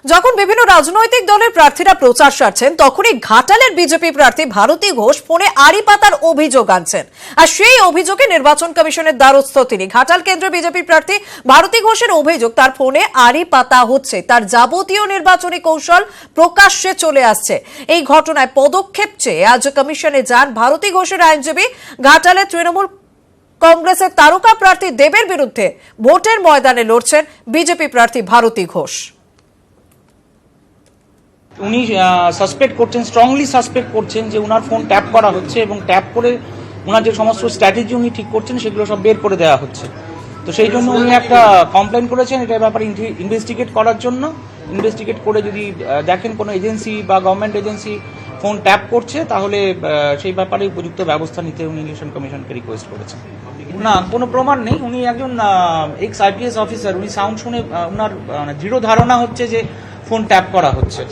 যখন বিভিন্ন রাজনৈতিক দলের প্রার্থীরা প্রচার সারছেন তখনই ঘাটালের বিজেপি প্রার্থী ভারতী ঘোষ ফোনে আড়ি পাতার অভিযোগ আনছেন। আর সেই অভিযোগে নির্বাচন কমিশনের দ্বারস্থ তিনি। ঘাটাল কেন্দ্রের বিজেপি প্রার্থী ভারতী ঘোষের অভিযোগ তার ফোনে আড়ি পাতা হচ্ছে, তার যাবতীয় নির্বাচনী কৌশল প্রকাশ্যে চলে আসছে। এই ঘটনায় পদক্ষেপ চেয়ে আজ কমিশনে যান ভারতী ঘোষের আইনজীবী। ঘাটালের তৃণমূল কংগ্রেসের তারকা প্রার্থী দেবের বিরুদ্ধে ভোটের ময়দানে লড়ছেন বিজেপি প্রার্থী ভারতী ঘোষ। উনি সাসপেক্ট করছেন, স্ট্রংলি সাসপেক্ট করছেন যে উনার ফোন ট্যাপ করা হচ্ছে এবং ট্যাপ করে উনার যে সমস্ত স্ট্র্যাটেজি উনি ঠিক করছেন সেগুলো সব বের করে দেওয়া হচ্ছে। তো সেই জন্য উনি একটা কমপ্লেন করেছেন এটার ব্যাপারে ইনভেস্টিগেট করার জন্য। ইনভেস্টিগেট করে যদি দেখেন কোনো এজেন্সি বা গভর্নমেন্ট এজেন্সি ফোন ট্যাপ করছে তাহলে সেই ব্যাপারে উপযুক্ত ব্যবস্থা নিতে উনি ইলেকশন কমিশনকে রিকোয়েস্ট করেছেন। না, কোনো প্রমাণ নেই। উনি একজন এক্স আইপিএস অফিসার, উনি সাউন্ড শুনে উনার দৃঢ় ধারণা হচ্ছে যে ফোন ট্যাপ করা হচ্ছে।